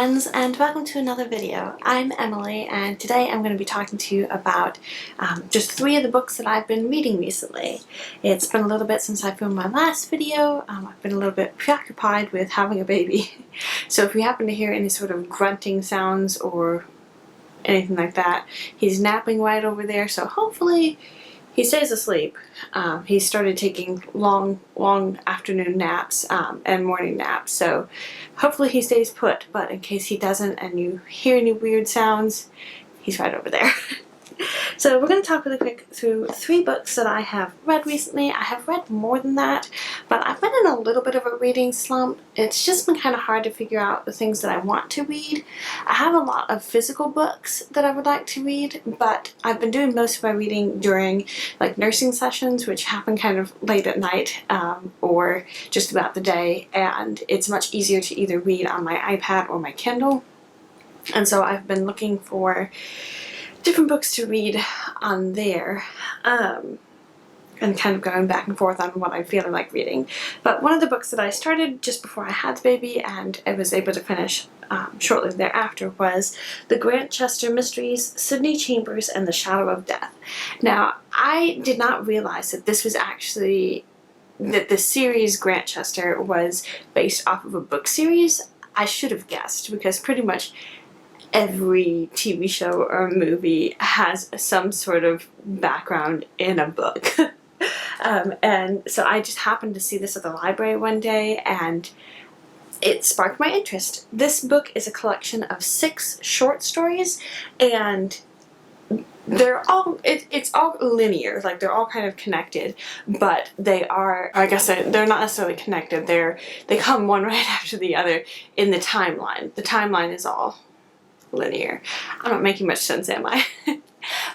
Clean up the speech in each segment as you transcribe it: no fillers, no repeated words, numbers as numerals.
friends, and welcome to another video. I'm Emily, and today I'm going to be talking to you about just 3 of the books that I've been reading recently. It's been a little bit since I filmed my last video. I've been a little bit preoccupied with having a baby. So if you happen to hear any sort of grunting sounds or anything like that, he's napping right over there, so hopefully he stays asleep. He started taking long afternoon naps and morning naps, so hopefully he stays put, but in case he doesn't and you hear any weird sounds, he's right over there. So we're going to talk really quick through 3 books that I have read recently. I have read more than that, but I've been in a little bit of a reading slump. It's just been kind of hard to figure out the things that I want to read. I have a lot of physical books that I would like to read, but I've been doing most of my reading during like nursing sessions, which happen kind of late at night or just about the day, and it's much easier to either read on my iPad or my Kindle. And so I've been looking for different books to read on there, and kind of going back and forth on what I'm feeling like reading. But one of the books that I started just before I had the baby and I was able to finish shortly thereafter was the Grantchester Mysteries, Sidney Chambers, and the Shadow of Death. Now, I did not realize that this was actually, that the series Grantchester was based off of a book series. I should have guessed, because pretty much every TV show or movie has some sort of background in a book. And so I just happened to see this at the library one day and it sparked my interest. This book is a collection of 6 short stories, and they're all, it's all linear, like they're all kind of connected, but they are, I guess they're not necessarily connected, they come one right after the other in the timeline. The timeline is all linear. I'm not making much sense, am I?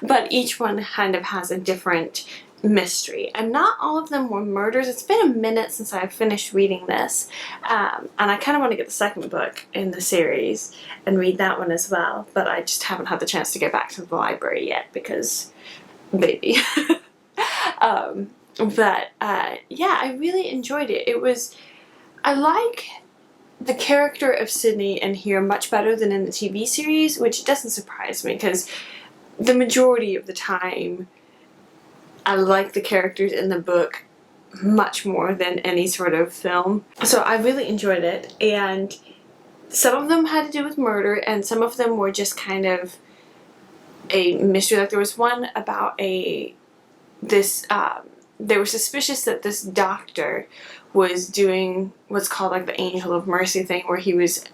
But each one kind of has a different mystery, and not all of them were murders. It's been a minute since I've finished reading this, and I kind of want to get the second book in the series and read that one as well, but I just haven't had the chance to get back to the library yet because baby. But yeah, I really enjoyed it. I like the character of Sidney in here much better than in the TV series, which doesn't surprise me because the majority of the time I like the characters in the book much more than any sort of film. So I really enjoyed it, and some of them had to do with murder and some of them were just kind of a mystery. Like there was one about they were suspicious that this doctor was doing what's called like the Angel of Mercy thing, where he was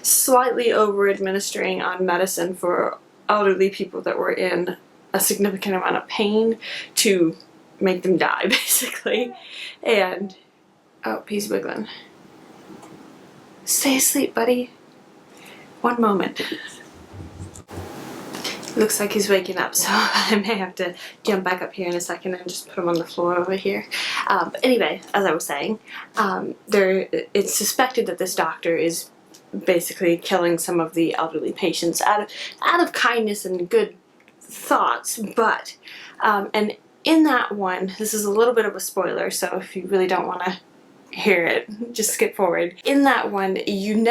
slightly over administering on medicine for elderly people that were in a significant amount of pain to make them die, basically. And oh, he's wiggling. Stay asleep, buddy. One moment. Looks like he's waking up, so I may have to jump back up here in a second and just put him on the floor over here. But anyway, as I was saying, it's suspected that this doctor is basically killing some of the elderly patients out of kindness and good thoughts. But and in that one, this is a little bit of a spoiler, so if you really don't want to hear it, just skip forward. In that one, you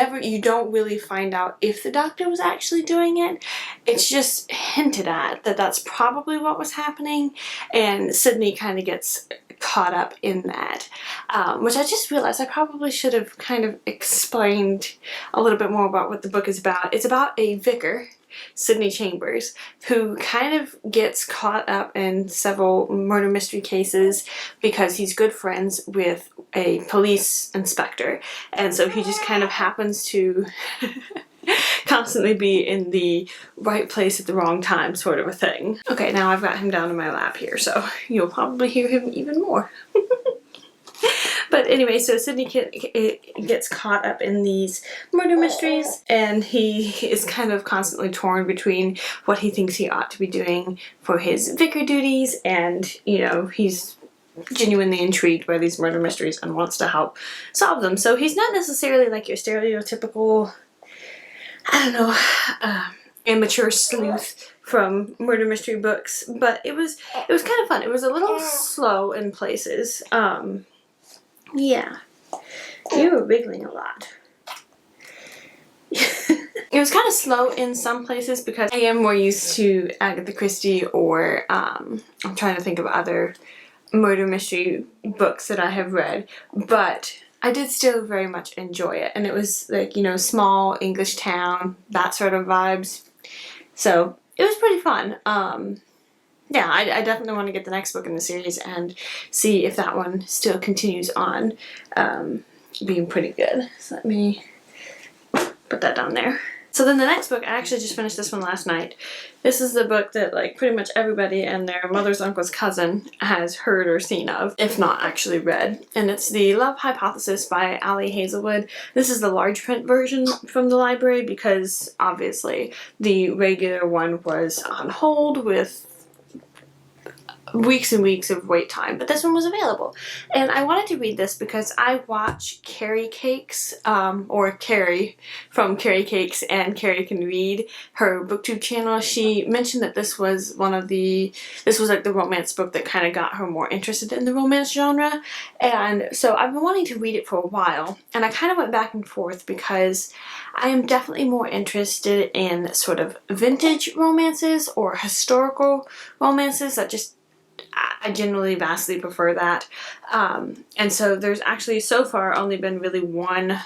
don't really find out if the doctor was actually doing it. It's just hinted at that that's probably what was happening, and Sidney kind of gets caught up in that, which I just realized I probably should have kind of explained a little bit more about what the book is about. It's about a vicar, Sidney Chambers, who kind of gets caught up in several murder mystery cases because he's good friends with a police inspector, and so he just kind of happens to constantly be in the right place at the wrong time, sort of a thing. Okay, now I've got him down in my lap here, so you'll probably hear him even more. But anyway, so Sidney gets caught up in these murder mysteries, and he is kind of constantly torn between what he thinks he ought to be doing for his vicar duties, and, you know, he's genuinely intrigued by these murder mysteries and wants to help solve them. So he's not necessarily like your stereotypical, I don't know, immature sleuth from murder mystery books, but it was kind of fun. It was a little slow in places. Yeah, you were wiggling a lot. It was kind of slow in some places because I am more used to Agatha Christie or I'm trying to think of other murder mystery books that I have read, but I did still very much enjoy it, and it was like, you know, small English town, that sort of vibes, so it was pretty fun. Yeah, I definitely want to get the next book in the series and see if that one still continues on being pretty good. So let me put that down there. So then the next book, I actually just finished this one last night. This is the book that like pretty much everybody and their mother's uncle's cousin has heard or seen of, if not actually read. And it's The Love Hypothesis by Ali Hazelwood. This is the large print version from the library because obviously the regular one was on hold with weeks and weeks of wait time, but this one was available, and I wanted to read this because I watch Carrie Cakes, or Carrie from Carrie Cakes and Carrie Can Read, her booktube channel. She mentioned that this was like the romance book that kind of got her more interested in the romance genre, and so I've been wanting to read it for a while, and I kind of went back and forth because I am definitely more interested in sort of vintage romances or historical romances that just I generally vastly prefer that. And so there's actually so far only been really one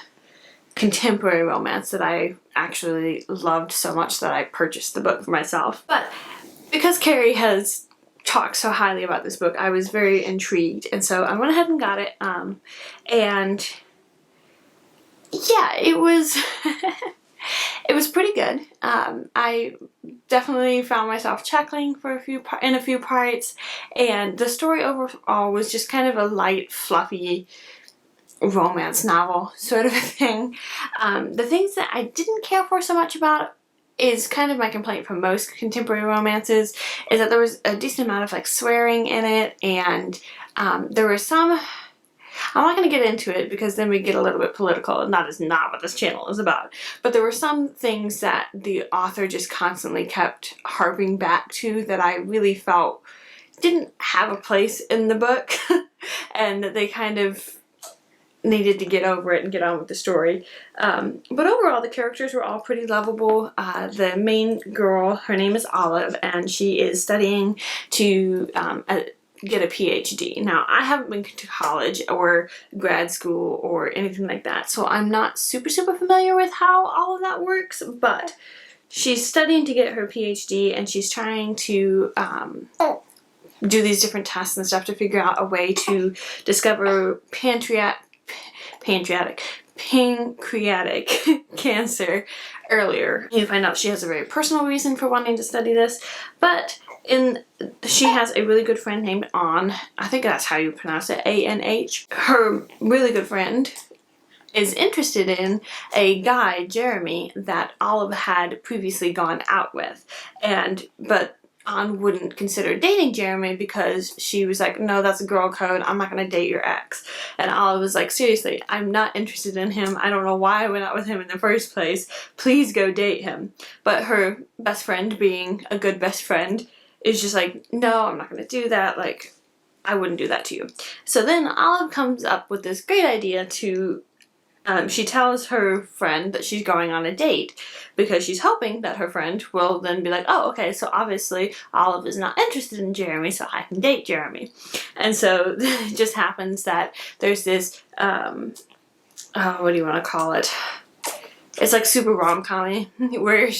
contemporary romance that I actually loved so much that I purchased the book for myself. But because Carrie has talked so highly about this book, I was very intrigued, and so I went ahead and got it. And yeah, it was it was pretty good. I definitely found myself chuckling for in a few parts, and the story overall was just kind of a light, fluffy romance novel sort of a thing. The things that I didn't care for so much about is kind of my complaint from most contemporary romances, is that there was a decent amount of like swearing in it, and there were some. I'm not going to get into it because then we get a little bit political, and that is not what this channel is about. But there were some things that the author just constantly kept harping back to that I really felt didn't have a place in the book and that they kind of needed to get over it and get on with the story. But overall, the characters were all pretty lovable. The main girl, her name is Olive, and she is studying to get a PhD. Now, I haven't been to college or grad school or anything like that, so I'm not super familiar with how all of that works, but she's studying to get her PhD, and she's trying to do these different tests and stuff to figure out a way to discover pancreatic cancer earlier. You find out she has a very personal reason for wanting to study this, but she has a really good friend named Anh. I think that's how you pronounce it, A-N-H. Her really good friend is interested in a guy, Jeremy, that Olive had previously gone out with, but Anh wouldn't consider dating Jeremy because she was like, no, that's a girl code, I'm not gonna date your ex. And Olive was like, seriously, I'm not interested in him, I don't know why I went out with him in the first place, please go date him. But her best friend, being a good best friend, is just like, no, I'm not gonna do that, like, I wouldn't do that to you. So then Olive comes up with this great idea to she tells her friend that she's going on a date because she's hoping that her friend will then be like, oh, okay, so obviously Olive is not interested in Jeremy, so I can date Jeremy. And so it just happens that there's this, what do you want to call it? It's like super rom-com-y where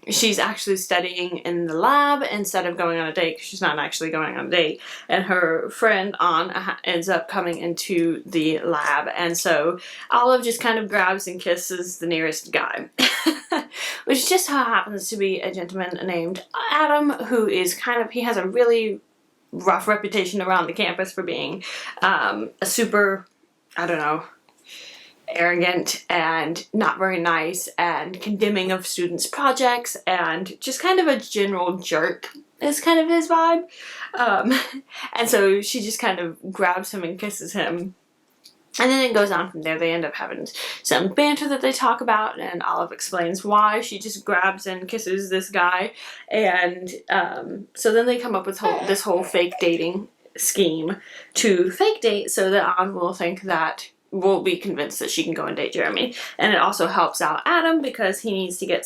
she's actually studying in the lab instead of going on a date because she's not actually going on a date, and her friend Anh ends up coming into the lab, and so Olive just kind of grabs and kisses the nearest guy which just so happens to be a gentleman named Adam, who is he has a really rough reputation around the campus for being a super, I don't know, arrogant and not very nice and condemning of students' projects and just kind of a general jerk is kind of his vibe. And so she just kind of grabs him and kisses him. And then it goes on from there. They end up having some banter that they talk about, and Olive explains why she just grabs and kisses this guy. And so then they come up with this whole fake dating scheme to fake date so that Anh will think that will be convinced that she can go and date Jeremy. And it also helps out Adam because he needs to get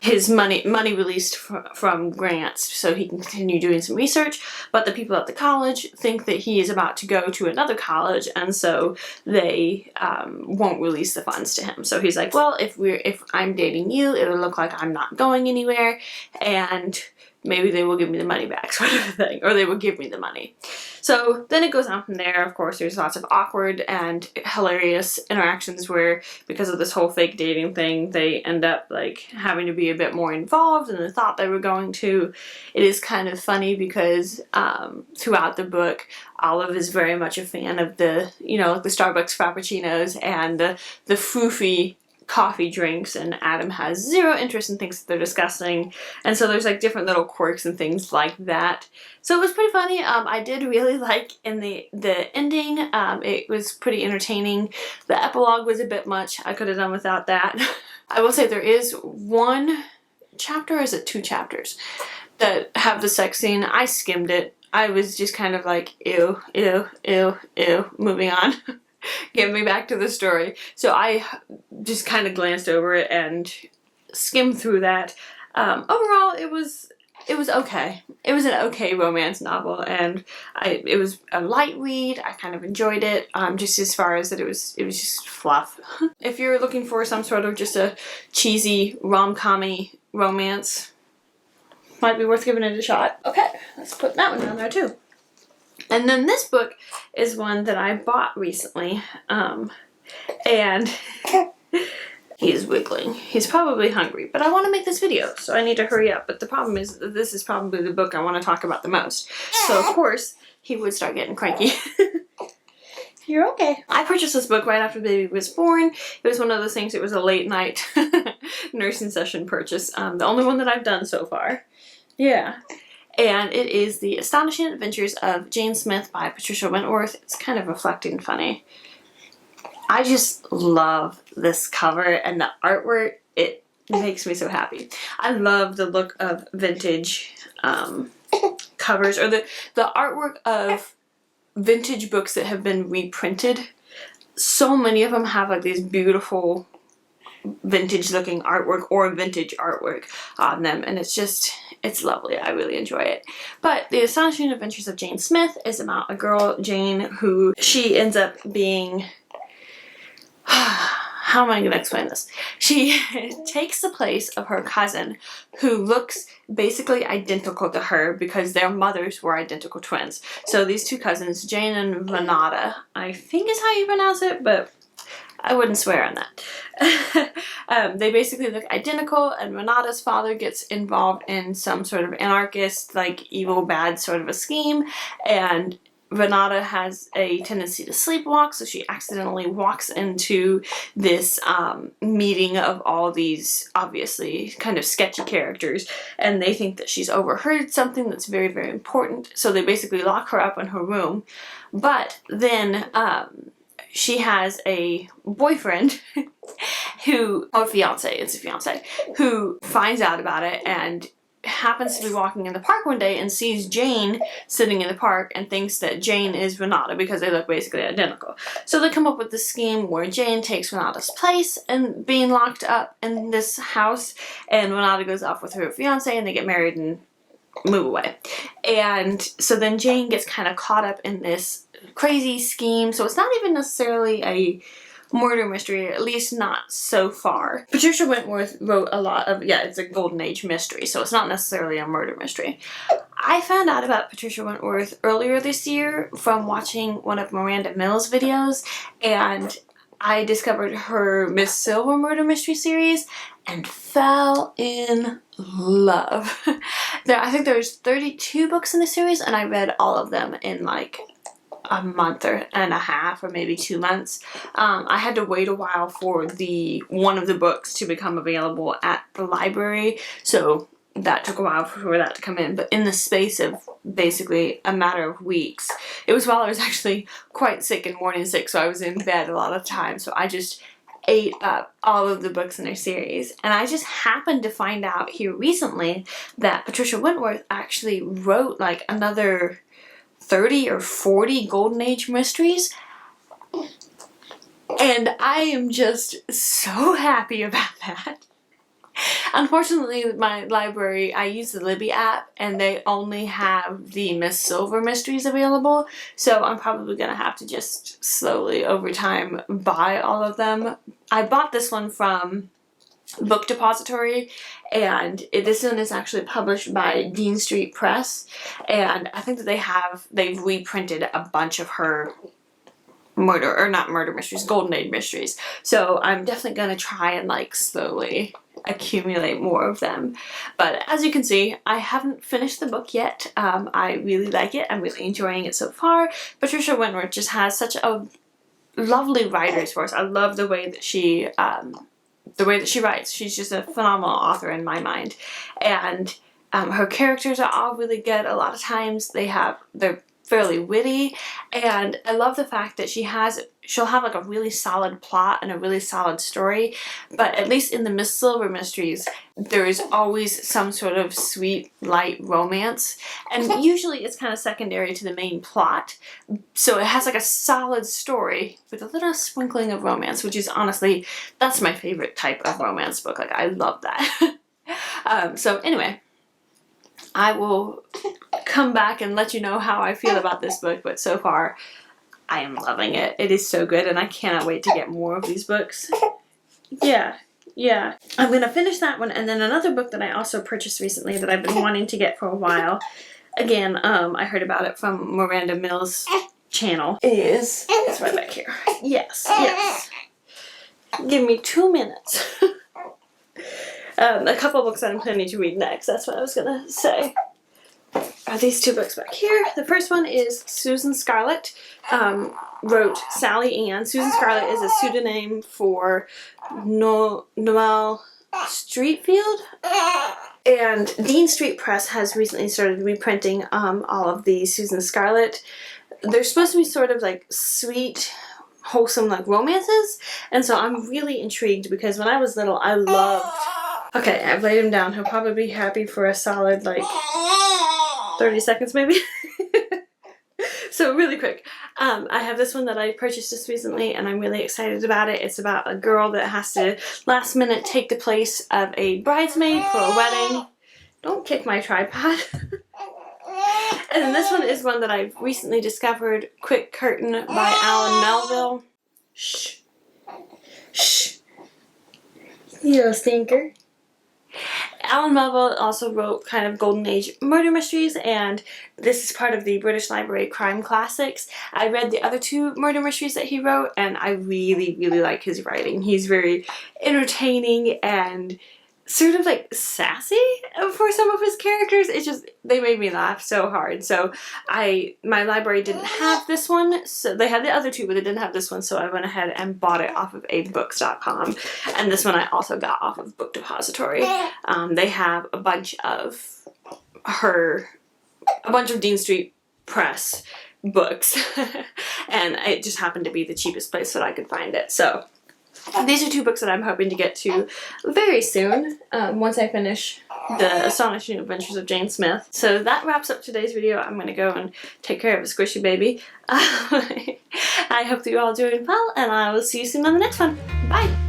his money released from grants so he can continue doing some research. But the people at the college think that he is about to go to another college, and so they won't release the funds to him. So he's like, well, if I'm dating you, it'll look like I'm not going anywhere, and maybe they will give me the money back, sort of thing, or they will give me the money. So then it goes on from there. Of course, there's lots of awkward and hilarious interactions where, because of this whole fake dating thing, they end up like having to be a bit more involved than they thought they were going to. It is kind of funny because throughout the book, Olive is very much a fan of the, you know, the Starbucks Frappuccinos and the foofy coffee drinks, and Adam has zero interest and thinks that they're disgusting. And so there's like different little quirks and things like that. So it was pretty funny. I did really like in the ending. It was pretty entertaining. The epilogue was a bit much. I could have done without that. I will say there is one chapter, or is it 2 chapters, that have the sex scene. I skimmed it. I was just kind of like, ew, ew, ew, ew, moving on. Get me back to the story. So I just kind of glanced over it and skimmed through that. Overall, it was okay. It was an okay romance novel, and it was a light read. I kind of enjoyed it, just as far as that it was just fluff. If you're looking for some sort of just a cheesy rom-com-y romance, might be worth giving it a shot. Okay, let's put that one down there too. And then this book is one that I bought recently, and he is wiggling. He's probably hungry, but I want to make this video, so I need to hurry up. But the problem is that this is probably the book I want to talk about the most. So, of course, he would start getting cranky. You're okay. I purchased this book right after the baby was born. It was one of those things, it was a late night nursing session purchase. The only one that I've done so far. Yeah. And it is The Astonishing Adventures of Jane Smith by Patricia Wentworth. It's kind of reflecting and funny. I just love this cover and the artwork. It makes me so happy. I love the look of vintage covers, or the artwork of vintage books that have been reprinted. So many of them have like these beautiful vintage looking artwork or vintage artwork on them, and it's lovely. I really enjoy it. But The Astonishing Adventures of Jane Smith is about a girl, Jane, who she ends up being... How am I going to explain this? She takes the place of her cousin, who looks basically identical to her because their mothers were identical twins. So these two cousins, Jane and Renata, I think is how you pronounce it, but I wouldn't swear on that. They basically look identical, and Renata's father gets involved in some sort of anarchist, like evil, bad sort of a scheme, and Renata has a tendency to sleepwalk, so she accidentally walks into this meeting of all these obviously kind of sketchy characters, and they think that she's overheard something that's very, very important, so they basically lock her up in her room. But then she has a boyfriend or fiance, it's a fiance, who finds out about it and happens to be walking in the park one day and sees Jane sitting in the park and thinks that Jane is Renata because they look basically identical. So they come up with this scheme where Jane takes Renata's place and being locked up in this house, and Renata goes off with her fiance and they get married and move away. And so then Jane gets kind of caught up in this crazy scheme, so it's not even necessarily a murder mystery, at least not so far. Patricia Wentworth wrote a lot of, it's a golden age mystery, so it's not necessarily a murder mystery. I found out about Patricia Wentworth earlier this year from watching one of Miranda Mills' videos, and I discovered her Miss Silver murder mystery series and fell in love. I think there's 32 books in the series, and I read all of them in like a month and a half, or maybe 2 months. I had to wait a while for one of the books to become available at the library, so that took a while for that to come in. But in the space of basically a matter of weeks, it was while I was actually quite sick and morning sick, so I was in bed a lot of times, so I just ate up all of the books in their series. And I just happened to find out here recently that Patricia Wentworth actually wrote like another 30 or 40 Golden Age mysteries. And I am just so happy about that. Unfortunately, my library, I use the Libby app, and they only have the Miss Silver mysteries available, so I'm probably going to have to just slowly, over time, buy all of them. I bought this one from Book Depository, and this one is actually published by Dean Street Press, and I think that they've reprinted a bunch of her not murder mysteries, Golden Age mysteries. So I'm definitely going to try and like slowly accumulate more of them. But as you can see, I haven't finished the book yet. I really like it. I'm really enjoying it so far. Patricia Wentworth just has such a lovely writer's voice. I love the way that she writes. She's just a phenomenal author in my mind. And her characters are all really good. A lot of times they're fairly witty, and I love the fact that she'll have like a really solid plot and a really solid story, but at least in the Miss Silver mysteries, there is always some sort of sweet, light romance, and usually it's kind of secondary to the main plot, so it has like a solid story with a little sprinkling of romance, which is honestly, that's my favorite type of romance book. Like, I love that. So anyway, I will come back and let you know how I feel about this book, but so far I am loving it. It is so good, and I cannot wait to get more of these books. Yeah. I'm going to finish that one, and then another book that I also purchased recently that I've been wanting to get for a while. Again, I heard about it from Miranda Mills' channel. It's right back here. Yes. Give me 2 minutes. A couple books that I'm planning to read next, that's what I was going to say. Are these two books back here. The first one is Susan Scarlett wrote Sally Ann. Susan Scarlett is a pseudonym for Noelle Streatfeild. And Dean Street Press has recently started reprinting all of the Susan Scarlett. They're supposed to be sort of like sweet, wholesome like romances. And so I'm really intrigued because when I was little, I loved... Okay, I've laid him down. He'll probably be happy for a solid like 30 seconds maybe. So really quick, I have this one that I purchased just recently, and I'm really excited about it. It's about a girl that has to last minute take the place of a bridesmaid for a wedding. Don't kick my tripod. And then this one is one that I've recently discovered, Quick Curtain by Alan Melville. Shh. You little stinker. Alan Melville also wrote kind of Golden Age murder mysteries, and this is part of the British Library Crime Classics. I read the other two murder mysteries that he wrote, and I really like his writing. He's very entertaining and sort of like sassy for some of his characters. It's just, they made me laugh so hard. So my library didn't have this one, so they had the other two, but they didn't have this one, so I went ahead and bought it off of avebooks.com. And this one I also got off of Book Depository. They have a bunch of Dean Street Press books, and it just happened to be the cheapest place that I could find it. So these are two books that I'm hoping to get to very soon, once I finish The Astonishing Adventures of Jane Smith. So that wraps up today's video. I'm going to go and take care of a squishy baby. I hope that you're all doing well, and I will see you soon on the next one. Bye!